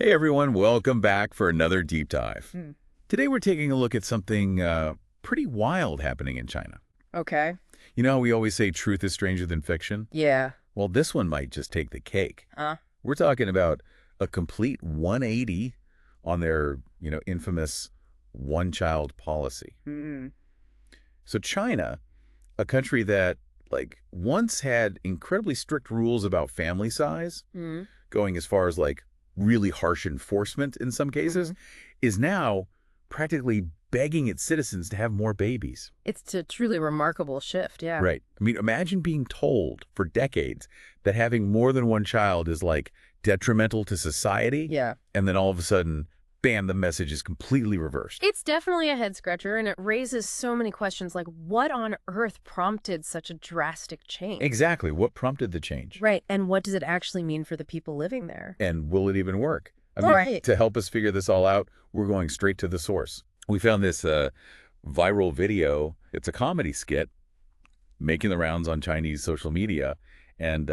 Hey everyone, welcome back for another deep dive. Hmm. Today we're taking a look at something pretty wild happening in China. Okay. You know how we always say truth is stranger than fiction? Yeah. Well, this one might just take the cake. Uh, We're talking about a complete 180 on their, infamous one-child policy. mm, So China, a country that once had incredibly strict rules about family size, mm, going as far as really harsh enforcement in some cases, is now practically begging its citizens to have more babies. It's a truly remarkable shift, yeah. Right. I mean, imagine being told for decades that having more than one child is detrimental to society. Yeah. And then all of a sudden, bam, the message is completely reversed. It's definitely a head-scratcher, and it raises so many questions, like what on earth prompted such a drastic change? Exactly. What prompted the change? Right, and what does it actually mean for the people living there? And will it even work? I mean, Right. to help us figure this all out, we're going straight to the source. We found this viral video. It's a comedy skit making the rounds on Chinese social media. And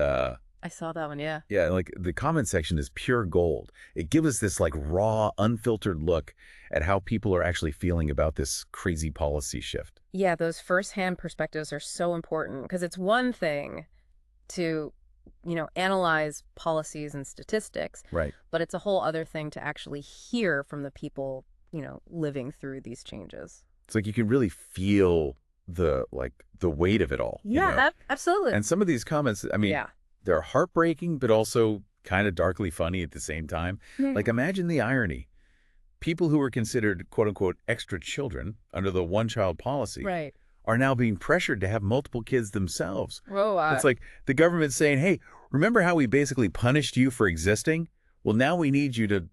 I saw that one, yeah. yeah, the comment section is pure gold. It gives us this raw, unfiltered look at how people are actually feeling about this crazy policy shift. Yeah, those first-hand perspectives are so important, because it's one thing to, analyze policies and statistics, Right. but it's a whole other thing to actually hear from the people living through these changes. It's you can really feel the weight of it all. Absolutely. And some of these comments, I mean, yeah. they're heartbreaking, but also kind of darkly funny at the same time. Yeah. Imagine the irony. People who were considered, quote unquote, extra children under the one-child policy Right. are now being pressured to have multiple kids themselves. Whoa, It's the government saying, hey, remember how we basically punished you for existing? Well, now we need you to,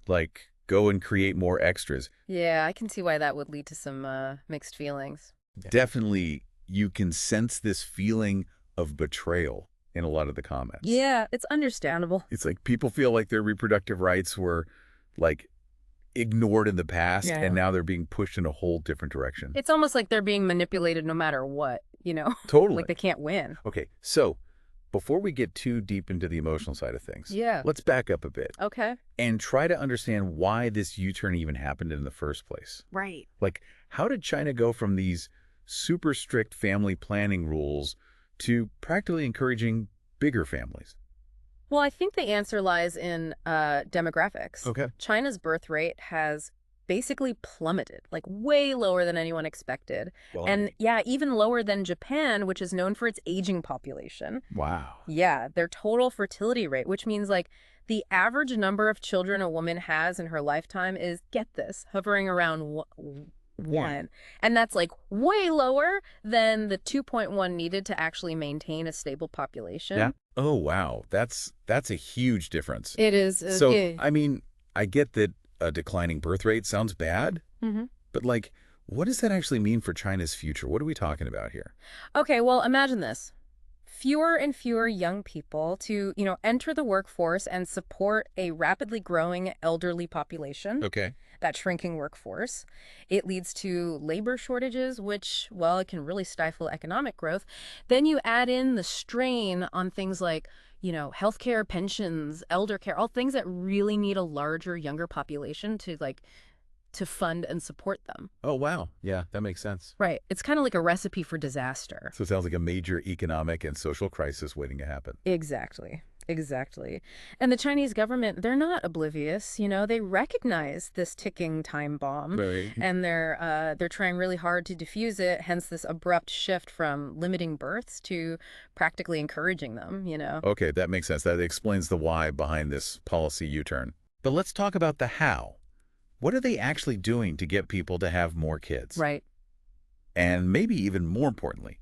go and create more extras. yeah, I can see why that would lead to some mixed feelings. Definitely, you can sense this feeling of betrayal in a lot of the comments. Yeah, it's understandable. It's people feel like their reproductive rights were, ignored in the past, Yeah. and now they're being pushed in a whole different direction. It's almost like they're being manipulated no matter what, Totally. like they can't win. Okay, so before we get too deep into the emotional side of things, Yeah. let's back up a bit Okay. and try to understand why this U-turn even happened in the first place. Right. How did China go from these super strict family planning rules to practically encouraging bigger families? Well, I think the answer lies in demographics. Okay. China's birth rate has basically plummeted, way lower than anyone expected. Well, And yeah, even lower than Japan, which is known for its aging population. wow. Yeah, their total fertility rate, which means the average number of children a woman has in her lifetime is, get this, hovering around one. Yeah. And that's way lower than the 2.1 needed to actually maintain a stable population. Yeah. Oh, wow. That's a huge difference. It is. So, I mean, I get that a declining birth rate sounds bad, but what does that actually mean for China's future? What are we talking about here? Okay, well, imagine this. Fewer and fewer young people to, enter the workforce and support a rapidly growing elderly population, Okay. that shrinking workforce. It leads to labor shortages, which, well, it can really stifle economic growth. Then you add in the strain on things like, healthcare, pensions, elder care, all things that really need a larger, younger population to fund and support them. Oh, wow. Yeah, that makes sense. Right. It's kind of like a recipe for disaster. So it sounds like a major economic and social crisis waiting to happen. Exactly. Exactly. And the Chinese government, they're not oblivious. They recognize this ticking time bomb. Right. And they're trying really hard to diffuse it, hence this abrupt shift from limiting births to practically encouraging them, Okay, that makes sense. That explains the why behind this policy U-turn. But let's talk about the how. What are they actually doing to get people to have more kids? Right. And maybe even more importantly,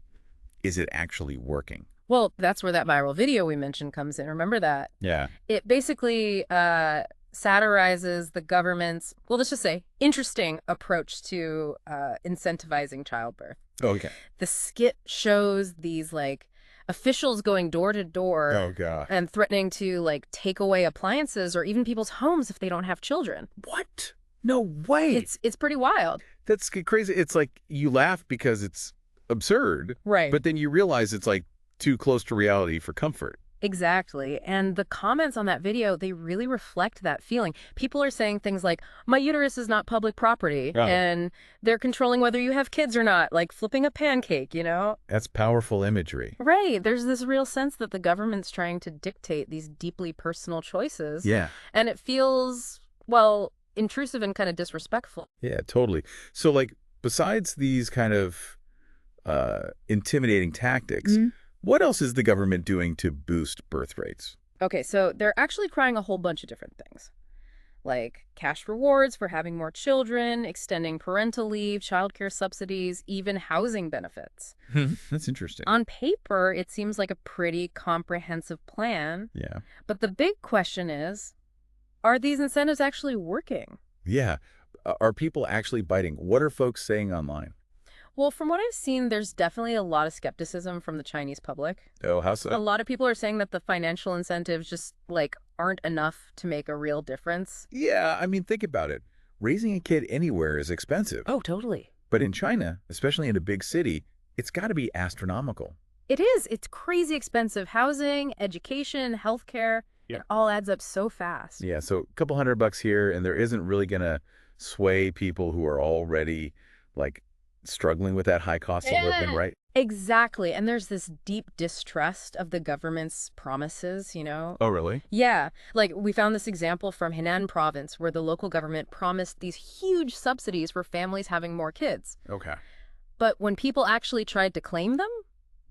is it actually working? Well, that's where that viral video we mentioned comes in. Remember that? Yeah. It basically satirizes the government's, well, let's just say, interesting approach to incentivizing childbirth. Okay. The skit shows these officials going door to door Oh, God. and threatening to take away appliances or even people's homes if they don't have children. What? No way. It's pretty wild. That's crazy. It's you laugh because it's absurd, Right. but then you realize it's too close to reality for comfort. Exactly. And the comments on that video, they really reflect that feeling. People are saying things like, my uterus is not public property, Oh, and they're controlling whether you have kids or not, like flipping a pancake, you know? that's powerful imagery. Right. There's this real sense that the government's trying to dictate these deeply personal choices, Yeah. and it feels, well, intrusive and kind of disrespectful. Yeah, totally. So, like, besides these kind of intimidating tactics, what else is the government doing to boost birth rates? Okay, so they're actually trying a whole bunch of different things, like cash rewards for having more children, extending parental leave, childcare subsidies, even housing benefits. That's interesting. On paper, it seems like a pretty comprehensive plan, Yeah. but the big question is, are these incentives actually working? Yeah. Are people actually biting? What are folks saying online? Well, from what I've seen, there's definitely a lot of skepticism from the Chinese public. Oh, how A so? lot of people are saying that the financial incentives just, like, aren't enough to make a real difference. Yeah, I mean, think about it. Raising a kid anywhere is expensive. Oh, totally. But in China, especially in a big city, it's got to be astronomical. It is. It's crazy expensive. Housing, education, healthcare, Yeah. it all adds up so fast. Yeah, so a couple $100 here, and there isn't really going to sway people who are already, like, struggling with that high cost of living, right? Exactly. And there's this deep distrust of the government's promises, you know? Oh, really? Yeah. Like, we found this example from Henan province where the local government promised these huge subsidies for families having more kids. Okay. But when people actually tried to claim them,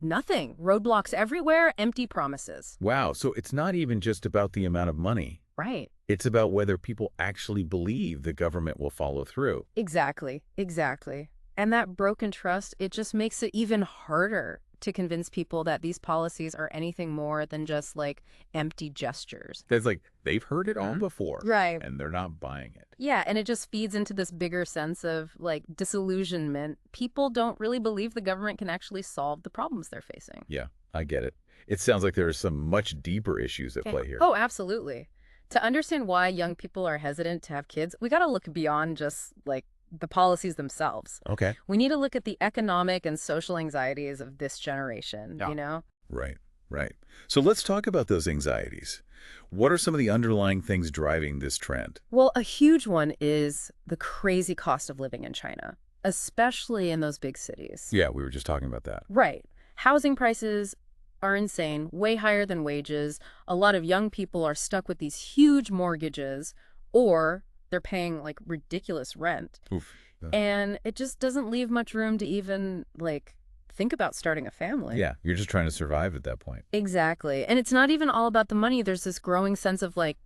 nothing. Roadblocks everywhere, empty promises. Wow, so it's not even just about the amount of money. Right. It's about whether people actually believe the government will follow through. Exactly. Exactly. And that broken trust, it just makes it even harder to convince people that these policies are anything more than just like empty gestures. It's like they've heard it all before, Right. and they're not buying it. Yeah, and it just feeds into this bigger sense of like disillusionment. People don't really believe the government can actually solve the problems they're facing. Yeah, I get it. It sounds like there are some much deeper issues at play here. Oh, absolutely. To understand why young people are hesitant to have kids, we got to look beyond just like the policies themselves. Okay. We need to look at the economic and social anxieties of this generation, Yeah. you know? Right, right. So let's talk about those anxieties. What are some of the underlying things driving this trend? Well, a huge one is the crazy cost of living in China, especially in those big cities. Yeah, we were just talking about that. Right. Housing prices are insane, way higher than wages. A lot of young people are stuck with these huge mortgages, or they're paying like ridiculous rent. Oof. And it just doesn't leave much room to even like think about starting a family. Yeah, you're just trying to survive at that point. Exactly. And it's not even all about the money. There's this growing sense of like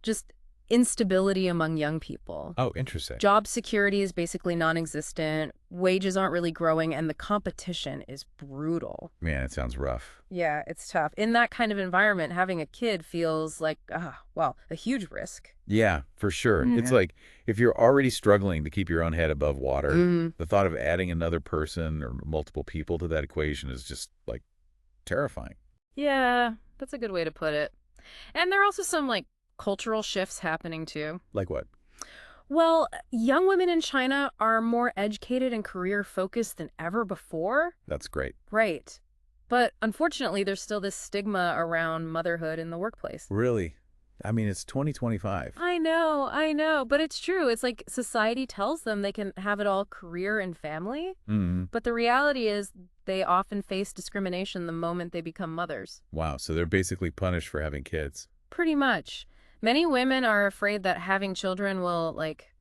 just instability among young people. Oh, interesting. Job security is basically non-existent, wages aren't really growing, and the competition is brutal. Man, it sounds rough. Yeah, it's tough. In that kind of environment, having a kid feels like, well, a huge risk. Yeah, for sure. It's like if you're already struggling to keep your own head above water, the thought of adding another person or multiple people to that equation is just like terrifying. Yeah, that's a good way to put it. And there are also some like cultural shifts happening too. Like what? Well, young women in China are more educated and career focused than ever before. That's great. Right. But unfortunately, there's still this stigma around motherhood in the workplace. Really? I mean, it's 2025. I know, but it's true. It's like society tells them they can have it all career and family. But the reality is they often face discrimination the moment they become mothers. Wow, so they're basically punished for having kids. Pretty much. Many women are afraid that having children will, like,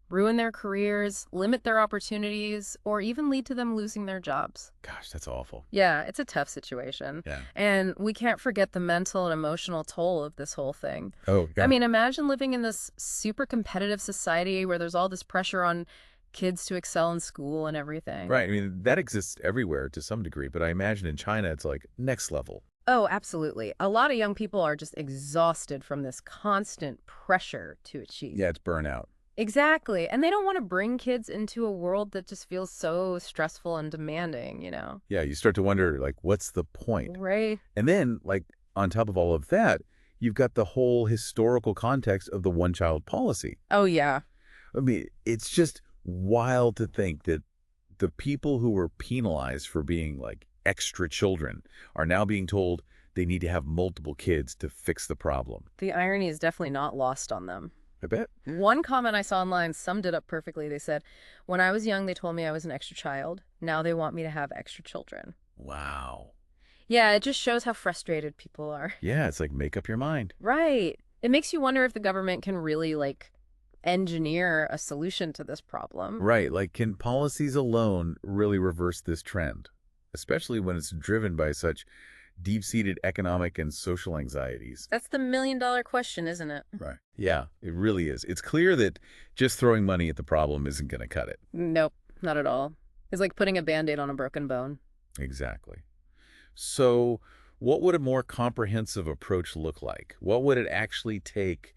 ruin their careers, limit their opportunities, or even lead to them losing their jobs. Gosh, that's awful. Yeah, it's a tough situation. Yeah. And we can't forget the mental and emotional toll of this whole thing. Oh, yeah. I mean, imagine living in this super competitive society where there's all this pressure on kids to excel in school and everything. Right. I mean, that exists everywhere to some degree, but I imagine in China it's like next level. Oh, absolutely. A lot of young people are just exhausted from this constant pressure to achieve. Yeah, it's burnout. Exactly. And they don't want to bring kids into a world that just feels so stressful and demanding, you know? Yeah, you start to wonder, like, what's the point? Right. And then, like, on top of all of that, you've got the whole historical context of the one-child policy. Oh, yeah. I mean, it's just wild to think that the people who were penalized for being, like, extra children are now being told they need to have multiple kids to fix the problem. The irony is definitely not lost on them. I bet. One comment I saw online summed it up perfectly. They said, when I was young, they told me I was an extra child. Now they want me to have extra children. Wow. Yeah, it just shows how frustrated people are. Yeah, it's like make up your mind. Right. It makes you wonder if the government can really, engineer a solution to this problem. Right, like can policies alone really reverse this trend, especially when it's driven by such deep-seated economic and social anxieties? That's the million-dollar question, isn't it? Right. Yeah, it really is. It's clear that just throwing money at the problem isn't going to cut it. Nope, not at all. It's like putting a Band-Aid on a broken bone. Exactly. So what would a more comprehensive approach look like? What would it actually take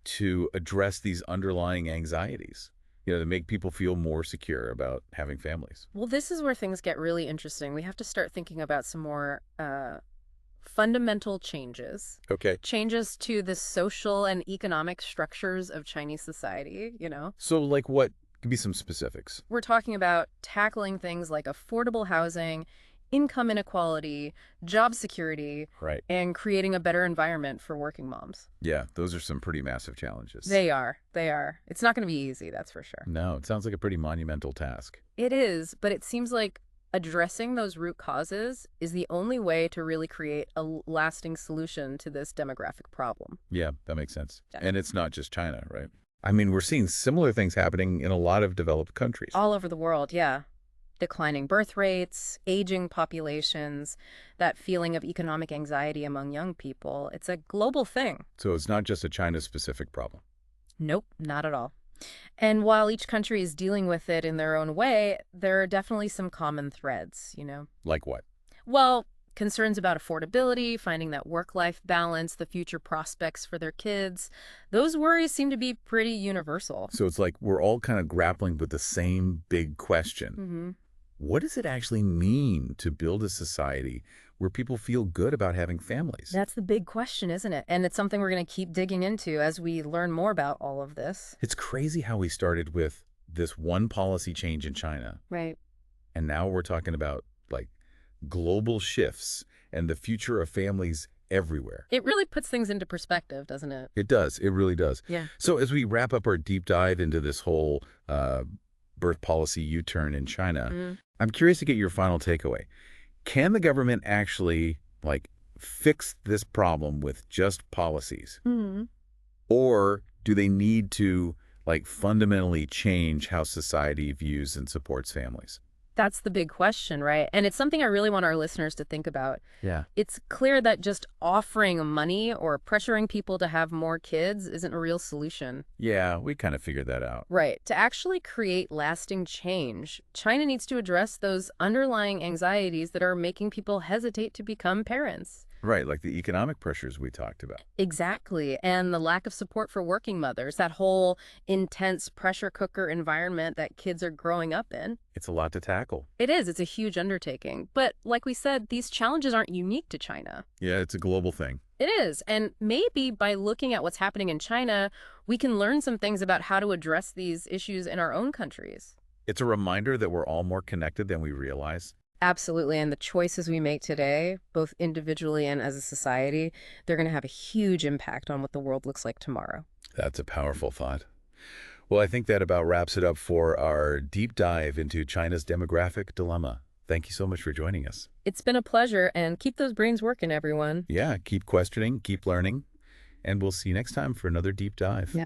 to address these underlying anxieties, to make people feel more secure about having families? Well, this is where things get really interesting. We have to start thinking about some more fundamental changes. Okay. Changes to the social and economic structures of Chinese society, So like what? Give me some specifics. We're talking about tackling things like affordable housing, income inequality, job security, Right. and creating a better environment for working moms. Yeah, those are some pretty massive challenges. They are. They are. It's not going to be easy, that's for sure. No, it sounds like a pretty monumental task. It is, but it seems like addressing those root causes is the only way to really create a lasting solution to this demographic problem. Yeah, that makes sense. Yeah. And it's not just China, right? I mean, we're seeing similar things happening in a lot of developed countries. All over the world, yeah. Declining birth rates, aging populations, that feeling of economic anxiety among young people. It's a global thing. So it's not just a China-specific problem. Nope, not at all. And while each country is dealing with it in their own way, there are definitely some common threads, Like what? Well, concerns about affordability, finding that work-life balance, the future prospects for their kids. Those worries seem to be pretty universal. So it's like we're all kind of grappling with the same big question. Mm-hmm. What does it actually mean to build a society where people feel good about having families? That's the big question, isn't it? And it's something we're going to keep digging into as we learn more about all of this. It's crazy how we started with this one policy change in China. Right. And now we're talking about global shifts and the future of families everywhere. It really puts things into perspective, doesn't it? It does. It really does. Yeah. So as we wrap up our deep dive into this whole birth policy U-turn in China, I'm curious to get your final takeaway. Can the government actually fix this problem with just policies? Mm-hmm. Or do they need to fundamentally change how society views and supports families? That's the big question, right? And it's something I really want our listeners to think about. Yeah. It's clear that just offering money or pressuring people to have more kids isn't a real solution. Yeah, we kind of figured that out. Right. To actually create lasting change, China needs to address those underlying anxieties that are making people hesitate to become parents. Right, like the economic pressures we talked about. Exactly. And the lack of support for working mothers, that whole intense pressure cooker environment that kids are growing up in. It's a lot to tackle. It is. It's a huge undertaking. But like we said, these challenges aren't unique to China. Yeah, it's a global thing. It is. And maybe by looking at what's happening in China, we can learn some things about how to address these issues in our own countries. It's a reminder that we're all more connected than we realize. Absolutely. And the choices we make today, both individually and as a society, they're going to have a huge impact on what the world looks like tomorrow. That's a powerful thought. Well, I think that about wraps it up for our deep dive into China's demographic dilemma. Thank you so much for joining us. It's been a pleasure, and keep those brains working, everyone. Yeah, keep questioning, keep learning, and we'll see you next time for another deep dive. Yeah.